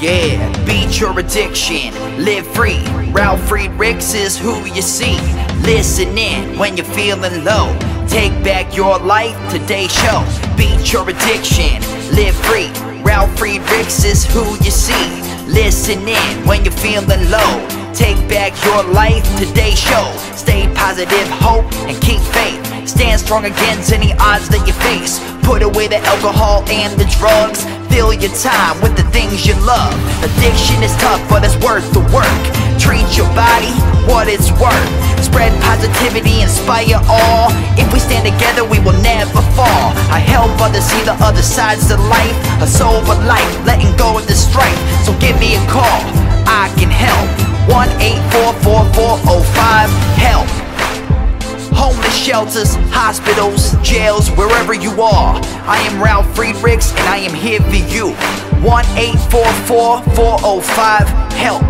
Yeah, beat your addiction, live free. Ralf Friedrichs is who you see. Listen in when you're feeling low. Take back your life, today's show. Beat your addiction, live free. Ralf Friedrichs is who you see. Listen in when you're feeling low. Take back your life, today's show. Stay positive, hope, and keep faith. Stand strong against any odds that you face. Put away the alcohol and the drugs. Fill your time with the things you love. Addiction is tough, but it's worth the work. Treat your body what it's worth. Spread positivity, inspire all. If we stand together, we will never fall. I help others see the other sides to life. A sober life, letting go of the strife. So give me a call, I can help. 1-844-4405-HELP. Homeless shelters, hospitals, jails, wherever you are. I am Ralf Friedrichs and I am here for you. 1-844-405-HELP.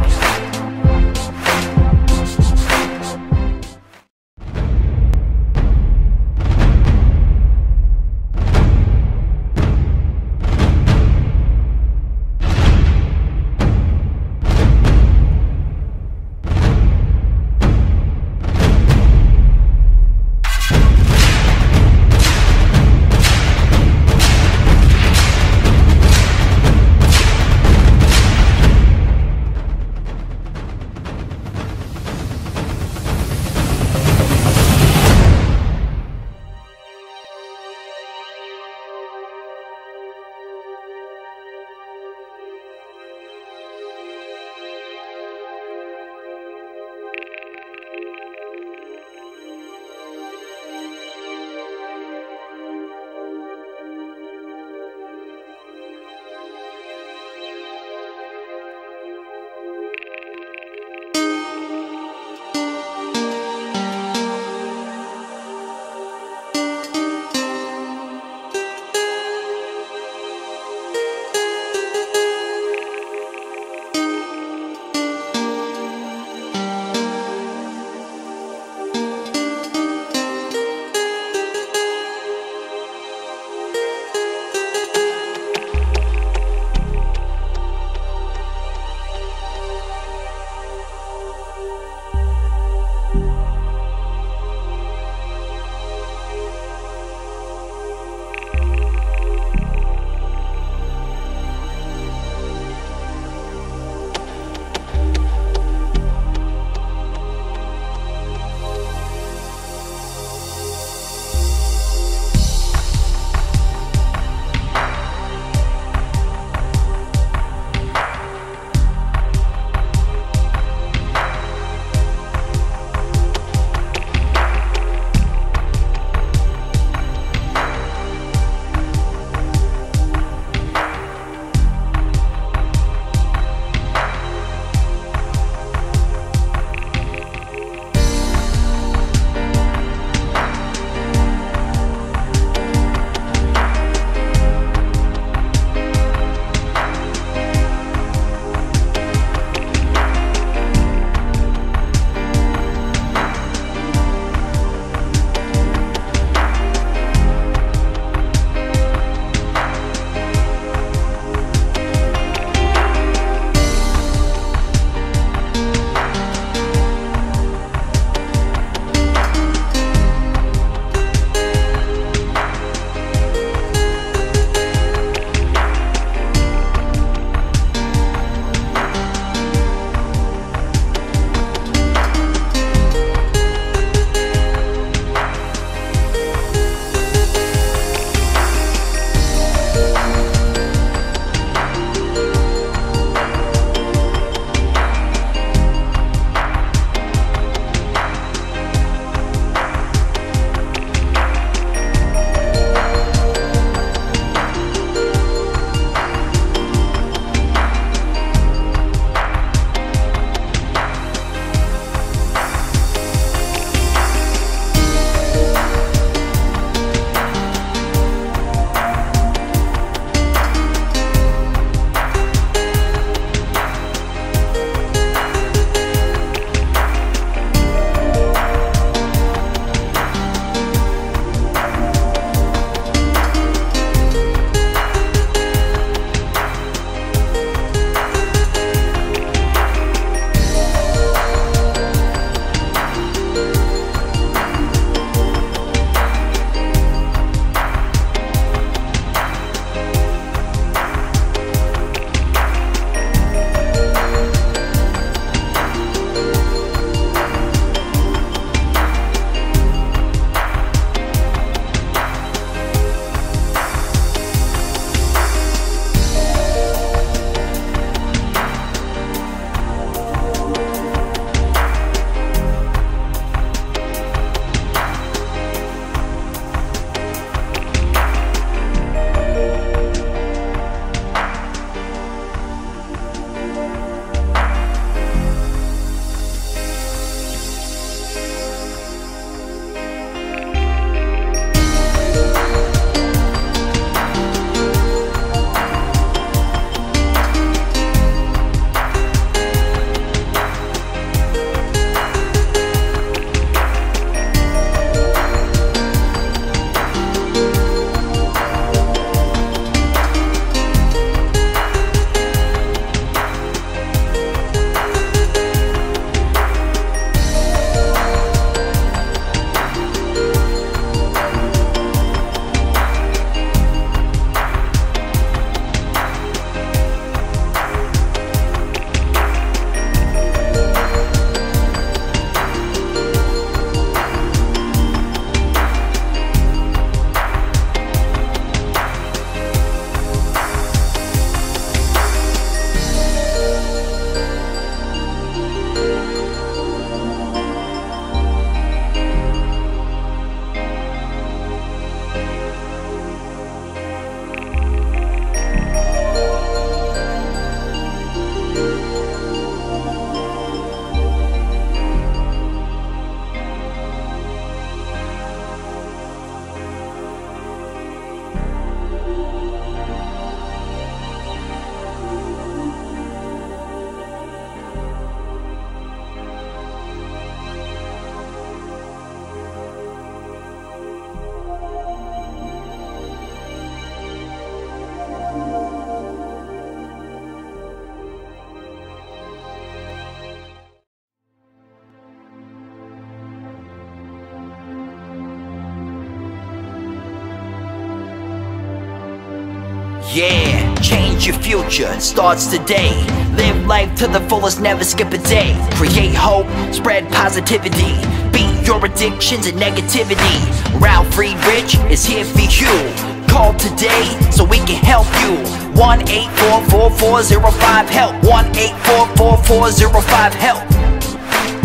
Yeah, change your future, starts today. Live life to the fullest, never skip a day. Create hope, spread positivity. Beat your addictions and negativity. Ralf Friedrichs is here for you. Call today so we can help you. 1-844-405-HELP. 1-844-405-HELP.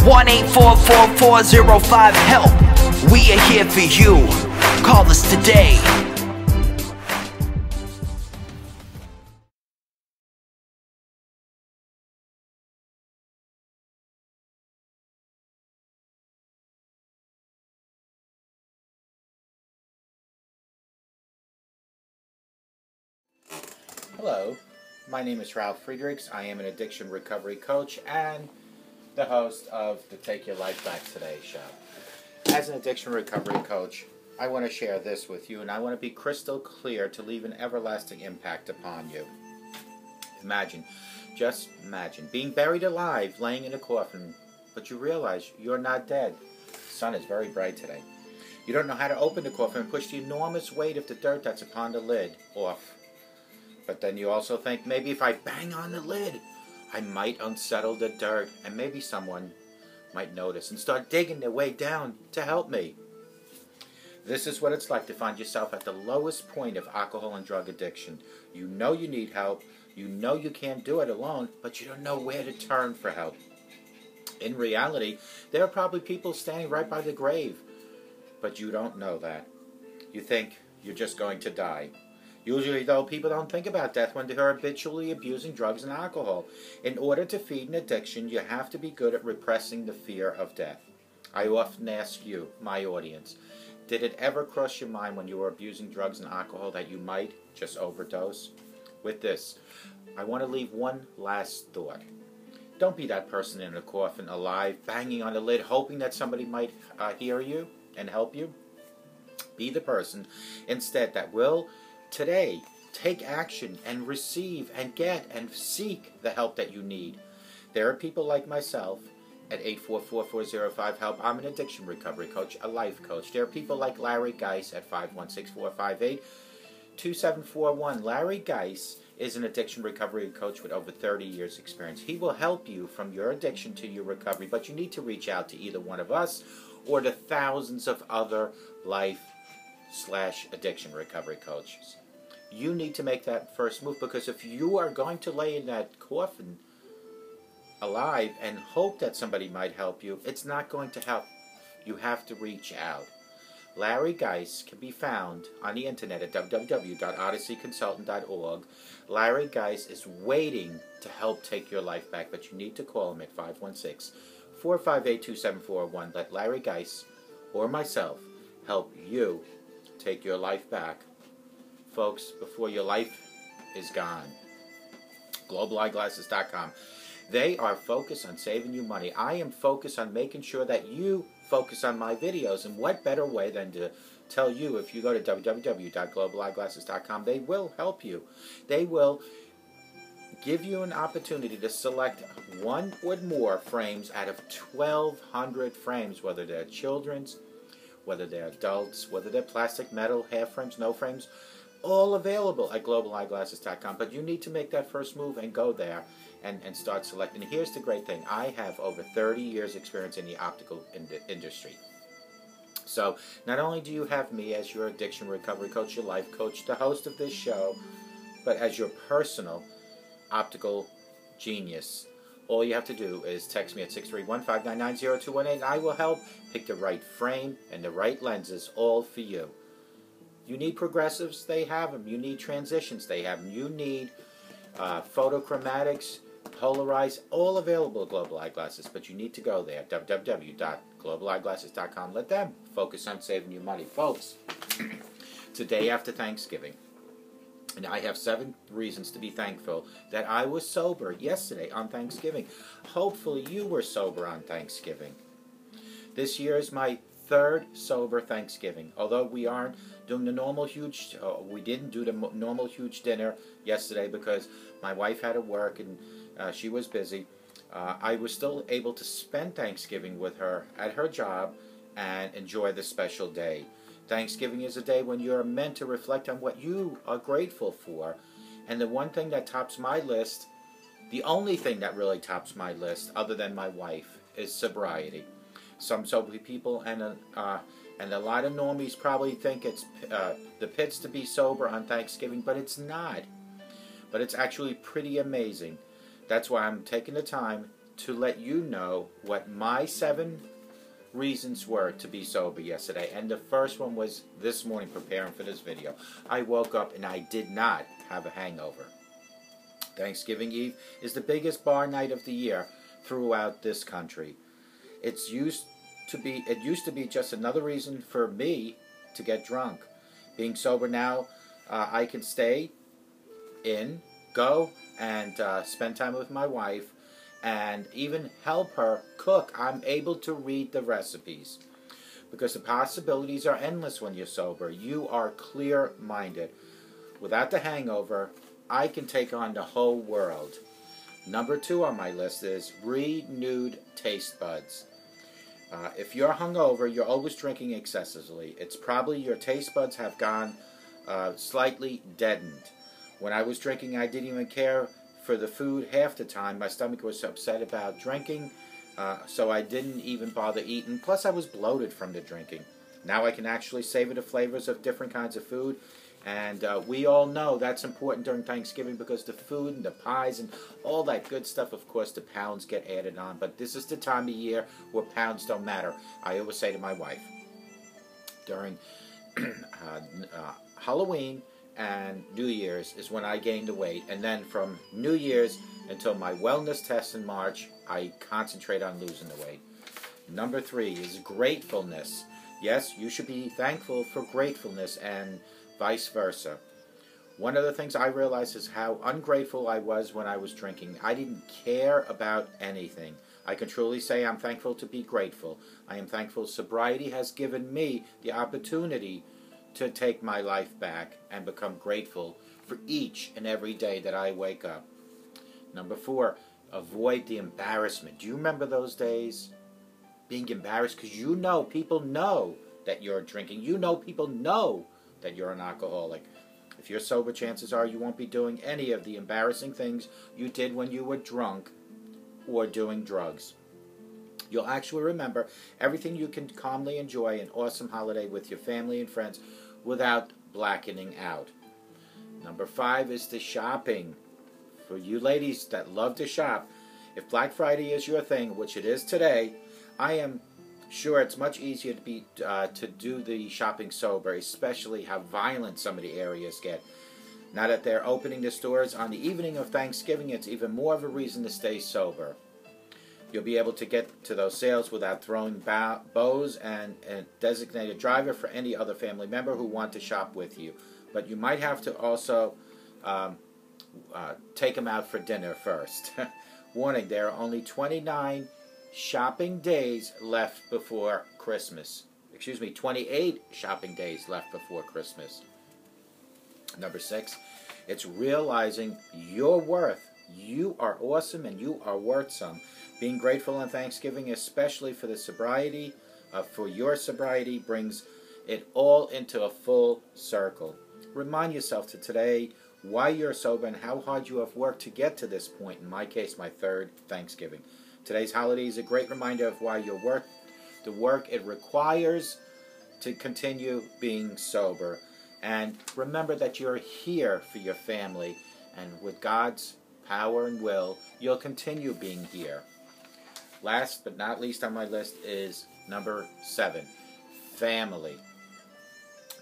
1-844-405-HELP. We are here for you. Call us today. Hello, my name is Ralf Friedrichs. I am an addiction recovery coach and the host of the Take Your Life Back Today show. As an addiction recovery coach, I want to share this with you, and I want to be crystal clear to leave an everlasting impact upon you. Just imagine, being buried alive, laying in a coffin, but you realize you're not dead. The sun is very bright today. You don't know how to open the coffin and push the enormous weight of the dirt that's upon the lid off. But then you also think, maybe if I bang on the lid, I might unsettle the dirt, and maybe someone might notice and start digging their way down to help me. This is what it's like to find yourself at the lowest point of alcohol and drug addiction. You know you need help, you know you can't do it alone, but you don't know where to turn for help. In reality, there are probably people standing right by the grave, but you don't know that. You think you're just going to die. Usually, though, people don't think about death when they're habitually abusing drugs and alcohol. In order to feed an addiction, you have to be good at repressing the fear of death. I often ask you, my audience, did it ever cross your mind when you were abusing drugs and alcohol that you might just overdose? With this, I want to leave one last thought. Don't be that person in a coffin, alive, banging on the lid, hoping that somebody might hear you and help you. Be the person, instead, that will today take action and receive and get and seek the help that you need. There are people like myself at 844-405-HELP. I'm an addiction recovery coach, a life coach. There are people like Larry Geis at 516-458-2741. Larry Geis is an addiction recovery coach with over 30 years experience. He will help you from your addiction to your recovery, but you need to reach out to either one of us or the thousands of other life/addiction recovery coaches. You need to make that first move, because if you are going to lay in that coffin alive and hope that somebody might help you, it's not going to help. You have to reach out. Larry Geis can be found on the internet at www.odysseyconsultant.org. Larry Geis is waiting to help take your life back, but you need to call him at 516-458-2741. Let Larry Geis or myself help you take your life back, folks, before your life is gone. GlobalEyeglasses.com. They are focused on saving you money. I am focused on making sure that you focus on my videos, and what better way than to tell you, if you go to www.globaleyeglasses.com, they will help you. They will give you an opportunity to select one or more frames out of 1,200 frames, whether they're children's, whether they're adults, whether they're plastic, metal, half frames, no frames, all available at globaleyeglasses.com. But you need to make that first move and go there and start selecting. Here's the great thing. I have over 30 years experience in the optical industry. So not only do you have me as your addiction recovery coach, your life coach, the host of this show, but as your personal optical genius. All you have to do is text me at 631-599-0218, and I will help pick the right frame and the right lenses, all for you. You need progressives, they have them. You need transitions, they have them. You need photochromatics, polarized, all available at Global Eyeglasses, but you need to go there, www.globaleyeglasses.com. Let them focus on saving you money. Folks, today after Thanksgiving, and I have 7 reasons to be thankful that I was sober yesterday on Thanksgiving. Hopefully you were sober on Thanksgiving. This year is my 3rd sober Thanksgiving. Although we aren't doing the normal huge, we didn't do the normal huge dinner yesterday because my wife had to work and she was busy. I was still able to spend Thanksgiving with her at her job and enjoy this special day. Thanksgiving is a day when you're meant to reflect on what you are grateful for And the one thing that tops my list, the only thing that really tops my list, other than my wife, is sobriety. Some sober people and a lot of normies probably think it's the pits to be sober on Thanksgiving, but it's not. But it's actually pretty amazing. That's why I'm taking the time to let you know what my 7 reasons were to be sober yesterday. And the first one was this morning, preparing for this video. I woke up and I did not have a hangover. Thanksgiving Eve is the biggest bar night of the year throughout this country. It used to be just another reason for me to get drunk. Being sober now, I can stay in, go, and spend time with my wife, and even help her cook. I'm able to read the recipes because the possibilities are endless when you're sober. You are clear-minded. Without the hangover, I can take on the whole world. Number 2 on my list is renewed taste buds. If you're hungover, you're always drinking excessively. It's probably your taste buds have gone slightly deadened. When I was drinking, I didn't even care for the food half the time. My stomach was upset about drinking, so I didn't even bother eating. Plus, I was bloated from the drinking. Now I can actually savor the flavors of different kinds of food. And we all know that's important during Thanksgiving because the food and the pies and all that good stuff, of course, the pounds get added on. But this is the time of year where pounds don't matter. I always say to my wife, during Halloween and New Year's is when I gain the weight. And then from New Year's until my wellness test in March, I concentrate on losing the weight. Number 3 is gratefulness. Yes, you should be thankful for gratefulness and vice versa. One of the things I realized is how ungrateful I was when I was drinking. I didn't care about anything. I can truly say I'm thankful to be grateful. I am thankful sobriety has given me the opportunity to take my life back and become grateful for each and every day that I wake up. Number 4, avoid the embarrassment. Do you remember those days? Being embarrassed because you know people know that you're drinking. You know people know that you're an alcoholic. If you're sober, chances are you won't be doing any of the embarrassing things you did when you were drunk or doing drugs. You'll actually remember everything you can calmly enjoy an awesome holiday with your family and friends without blackening out. Number 5 is the shopping. For you ladies that love to shop, if Black Friday is your thing, which it is today, I am sure it's much easier to do the shopping sober, especially how violent some of the areas get. Now that they're opening the stores on the evening of Thanksgiving, it's even more of a reason to stay sober. You'll be able to get to those sales without throwing bows and designate a driver for any other family member who want to shop with you. But you might have to also take them out for dinner first. Warning, there are only 29 shopping days left before Christmas. 28 shopping days left before Christmas. Number 6, it's realizing your worth. You are awesome and you are worth some. Being grateful on Thanksgiving, especially for the sobriety, for your sobriety, brings it all into a full circle. Remind yourself to today why you're sober and how hard you have worked to get to this point. In my case, my 3rd Thanksgiving. Today's holiday is a great reminder of why your work, the work it requires to continue being sober. And remember that you're here for your family, and with God's power and will, you'll continue being here. Last but not least on my list is number 7, family.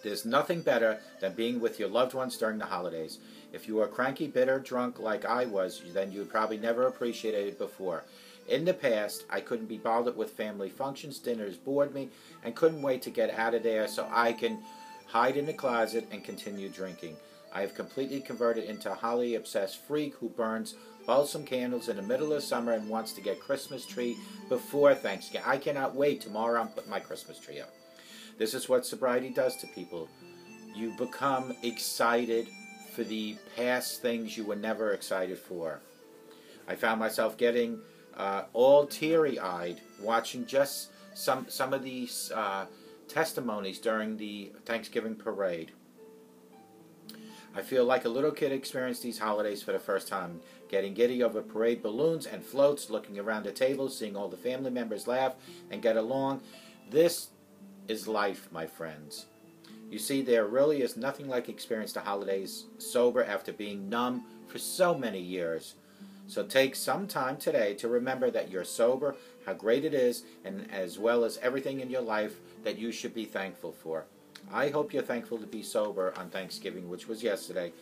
There's nothing better than being with your loved ones during the holidays. If you are cranky, bitter, drunk like I was, then you probably never appreciated it before. In the past, I couldn't be bothered with family functions, dinners bored me, and couldn't wait to get out of there so I can hide in the closet and continue drinking. I have completely converted into a holly-obsessed freak who burns balsam candles in the middle of summer and wants to get Christmas tree before Thanksgiving. I cannot wait. Tomorrow I'm putting my Christmas tree up. This is what sobriety does to people. You become excited for the past things you were never excited for. I found myself getting all teary-eyed watching just some of these testimonies during the Thanksgiving parade. I feel like a little kid experienced these holidays for the first time, getting giddy over parade balloons and floats, looking around the table, seeing all the family members laugh and get along. This is life, my friends. You see, there really is nothing like experiencing the holidays sober after being numb for so many years. So take some time today to remember that you're sober, how great it is, and as well as everything in your life that you should be thankful for. I hope you're thankful to be sober on Thanksgiving, which was yesterday,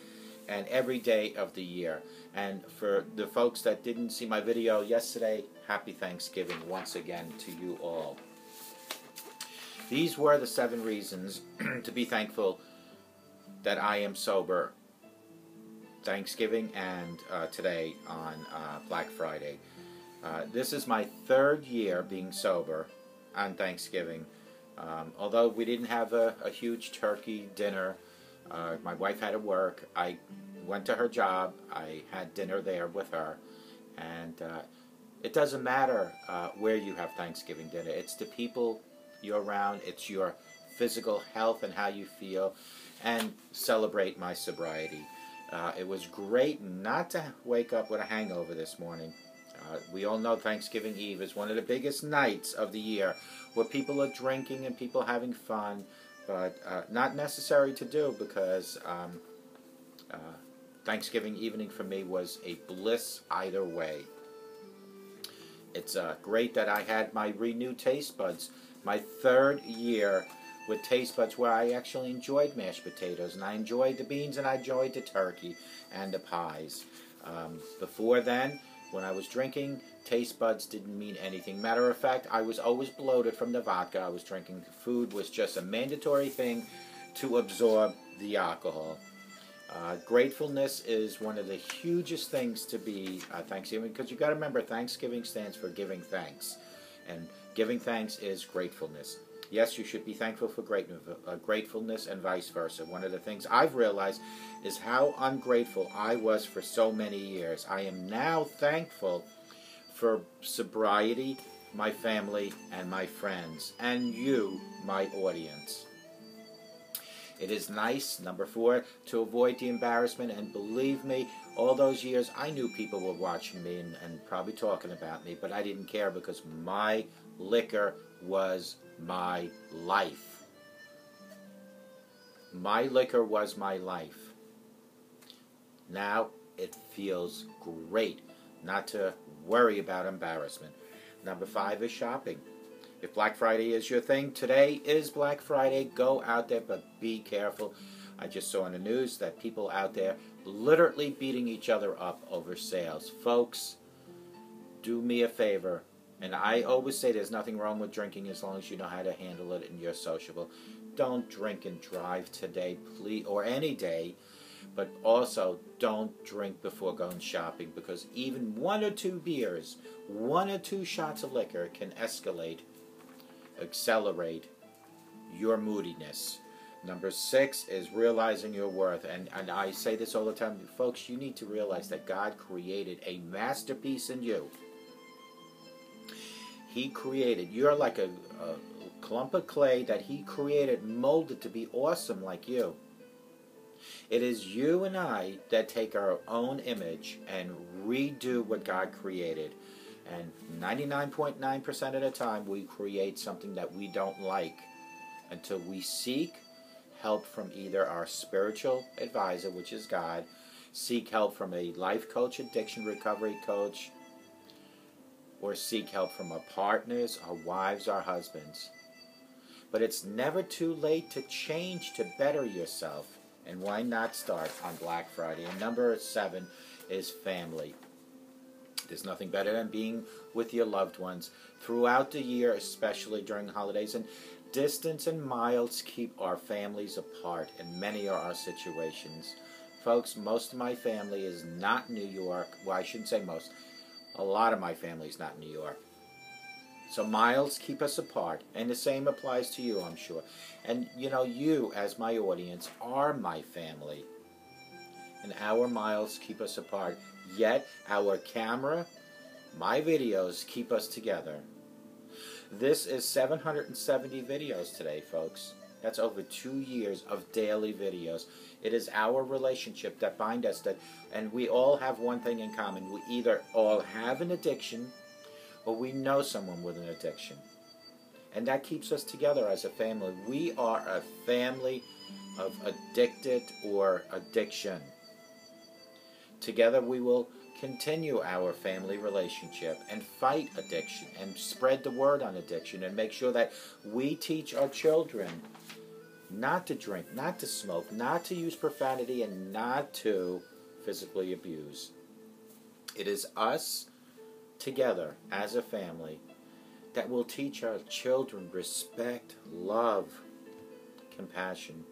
and every day of the year. And for the folks that didn't see my video yesterday, happy Thanksgiving once again to you all. These were the 7 reasons to be thankful that I am sober Thanksgiving and today on Black Friday. This is my 3rd year being sober on Thanksgiving. Although we didn't have a huge turkey dinner, my wife had to work. I went to her job. I had dinner there with her. And it doesn't matter where you have Thanksgiving dinner. It's the people you're around. It's your physical health and how you feel. And celebrate my sobriety. It was great not to wake up with a hangover this morning. We all know Thanksgiving Eve is one of the biggest nights of the year where people are drinking and people having fun, but not necessary to do because Thanksgiving evening for me was a bliss either way. It's great that I had my renewed taste buds, my 3rd year with taste buds where I actually enjoyed mashed potatoes, and I enjoyed the beans, and I enjoyed the turkey and the pies. Before then, when I was drinking, taste buds didn't mean anything. Matter of fact, I was always bloated from the vodka I was drinking. Food was just a mandatory thing to absorb the alcohol. Gratefulness is one of the hugest things to be Thanksgiving, because you got to remember Thanksgiving stands for giving thanks, and giving thanks is gratefulness. Yes, you should be thankful for gratefulness and vice versa. One of the things I've realized is how ungrateful I was for so many years. I am now thankful for sobriety, my family, and my friends, and you, my audience. It is nice, number 4, to avoid the embarrassment, and believe me, all those years I knew people were watching me and probably talking about me, but I didn't care because my liquor was my life. My liquor was my life. Now it feels great not to worry about embarrassment. Number 5 is shopping. If Black Friday is your thing, today is Black Friday. Go out there, but be careful. I just saw in the news that people out there literally beating each other up over sales. Folks, do me a favor. And I always say there's nothing wrong with drinking as long as you know how to handle it and you're sociable. Don't drink and drive today, please, or any day. But also, don't drink before going shopping, because even 1 or 2 beers, 1 or 2 shots of liquor can accelerate your moodiness. Number 6 is realizing your worth. And I say this all the time. Folks, you need to realize that God created a masterpiece in you. He created, you're like a clump of clay that He created, molded to be awesome like you. It is you and I that take our own image and redo what God created. And 99.9% of the time we create something that we don't like until we seek help from either our spiritual advisor, which is God, seek help from a life coach, addiction recovery coach, or seek help from our partners, our wives, our husbands. But it's never too late to change, to better yourself. And why not start on Black Friday? And number 7 is family. There's nothing better than being with your loved ones throughout the year, especially during holidays. And distance and miles keep our families apart in many of our situations. Folks, most of my family is not New York. Well, I shouldn't say most. A lot of my family is not New York. So miles keep us apart, and the same applies to you, I'm sure. And you know, you as my audience are my family, and our miles keep us apart. Yet our camera, my videos, keep us together. This is 770 videos today, folks, That's over 2 years of daily videos. It is our relationship that binds us, and we all have one thing in common. We either all have an addiction or we know someone with an addiction. And that keeps us together as a family. We are a family of addicted or addiction. Together we will continue our family relationship and fight addiction and spread the word on addiction and make sure that we teach our children not to drink, not to smoke, not to use profanity, and not to physically abuse. It is us together as a family that will teach our children respect, love, compassion.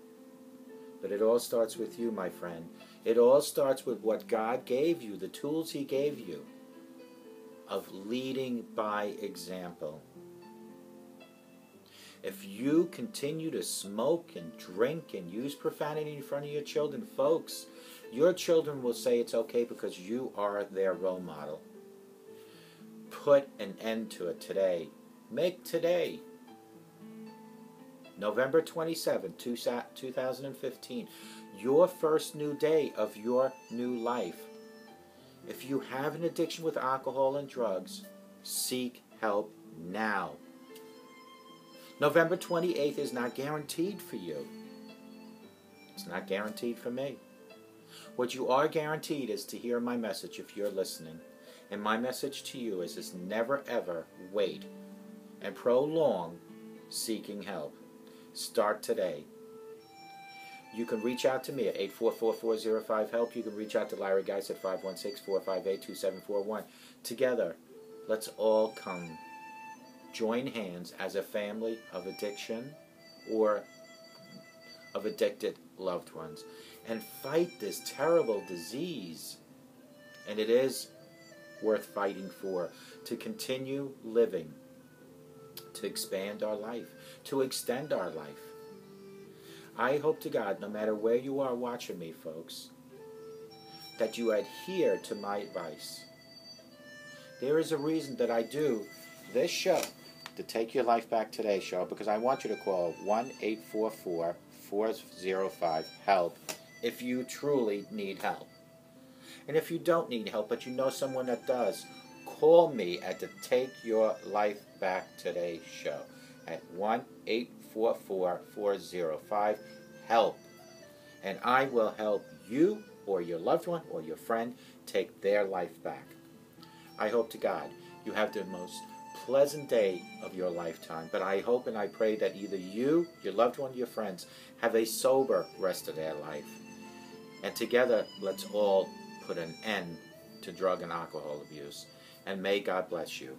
But it all starts with you, my friend. It all starts with what God gave you, the tools He gave you, of leading by example. If you continue to smoke and drink and use profanity in front of your children, folks, your children will say it's okay because you are their role model. Put an end to it today. Make today, November 27, 2015, your first new day of your new life. If you have an addiction with alcohol and drugs, seek help now. November 28th is not guaranteed for you. It's not guaranteed for me. What you are guaranteed is to hear my message if you're listening. And my message to you is never ever wait and prolong seeking help. Start today. You can reach out to me at 844-405-HELP. You can reach out to Larry Geis at 516-458-2741. Together, let's all come join hands as a family of addiction or of addicted loved ones and fight this terrible disease. And it is worth fighting for, to continue living, to expand our life, to extend our life. I hope to God, no matter where you are watching me, folks, that you adhere to my advice. There is a reason that I do this show, the Take Your Life Back Today show, because I want you to call 1-844-405-HELP if you truly need help. And if you don't need help, but you know someone that does, call me at the Take Your Life Back Today show at 1-844-405-HELP. And I will help you or your loved one or your friend take their life back. I hope to God you have the most pleasant day of your lifetime. But I hope and I pray that either you, your loved one, your friends, have a sober rest of their life. And together, let's all put an end to drug and alcohol abuse. And may God bless you.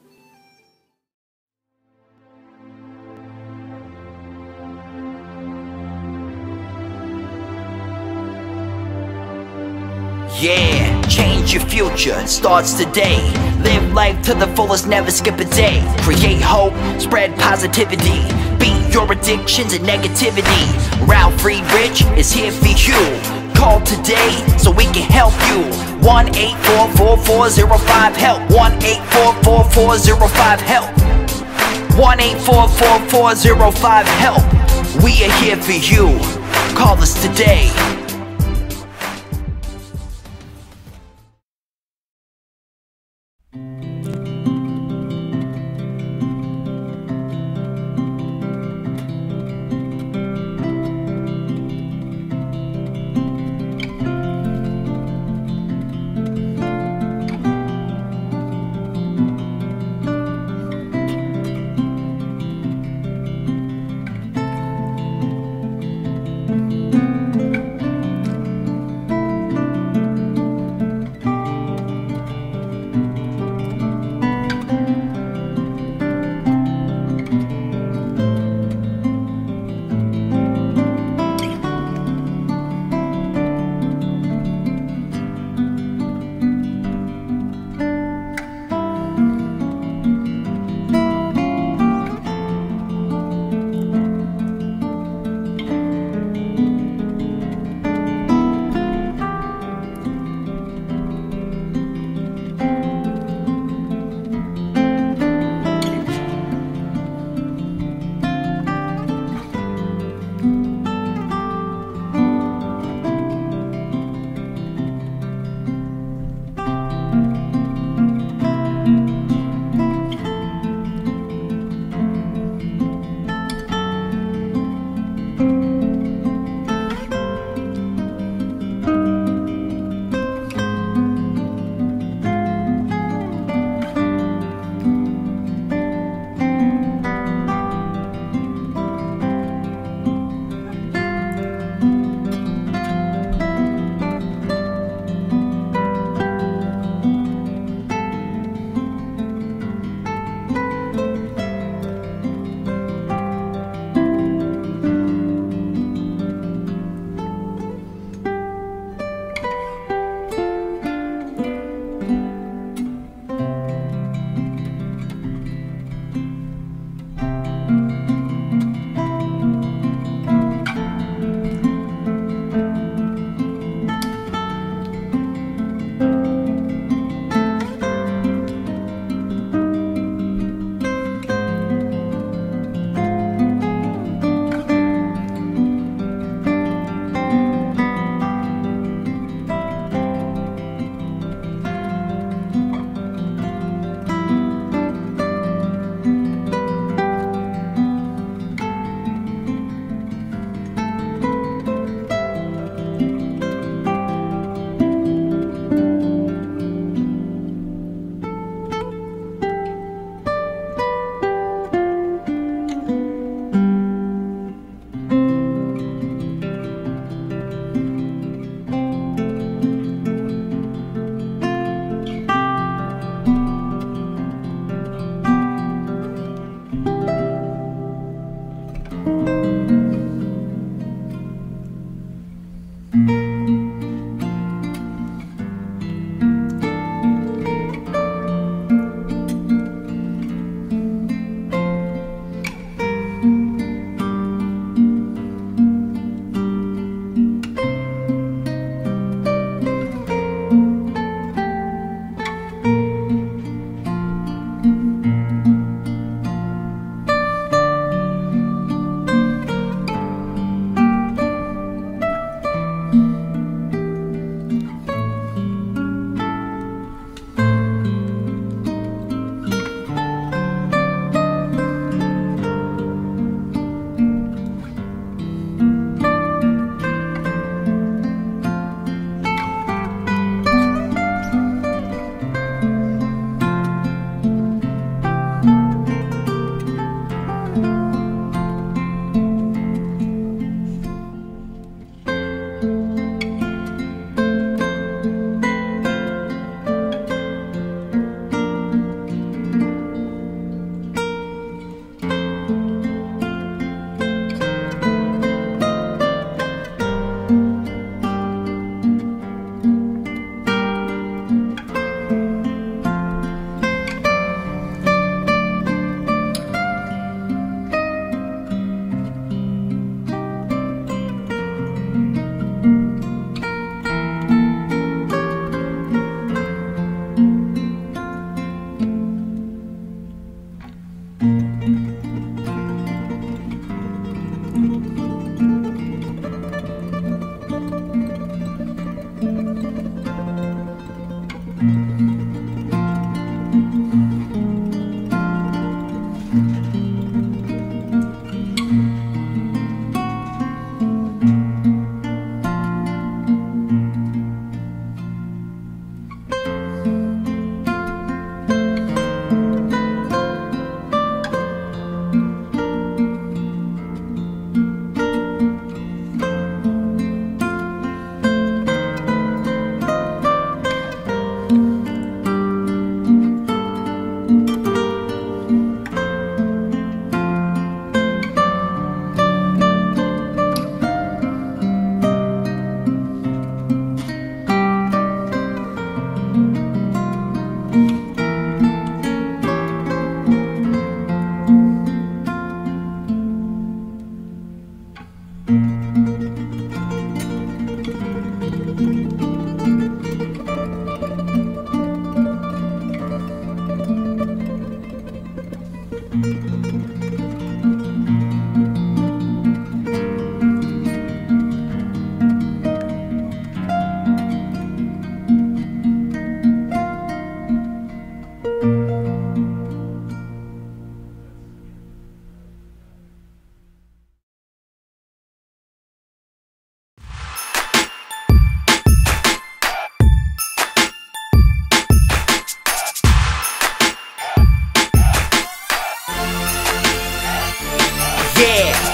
Yeah, change your future, starts today. Live life to the fullest, never skip a day. Create hope, spread positivity. Beat your addictions and negativity. Ralf Friedrichs is here for you. Call today so we can help you. 1-844-405-HELP. 1-844-405-HELP. 1-844-405-HELP. We are here for you. Call us today.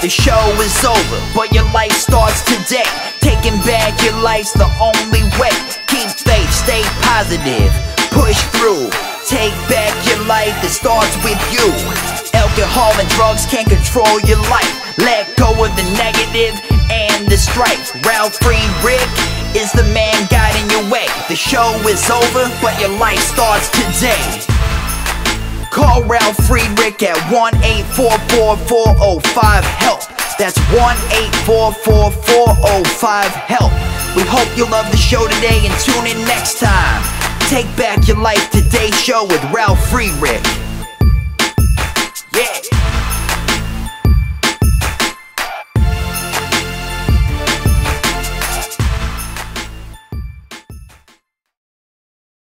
The show is over, but your life starts today. Taking back your life's the only way. Keep faith, stay positive, push through. Take back your life, it starts with you. Alcohol and drugs can't control your life. Let go of the negative and the strife. Ralf Friedrichs is the man guiding your way. The show is over, but your life starts today. Call Ralf Friedrichs at 1-844-405-HELP. That's 1-844-405-HELP. We hope you love the show today and tune in next time. Take Back Your Life Today show with Ralf Friedrichs. Yeah.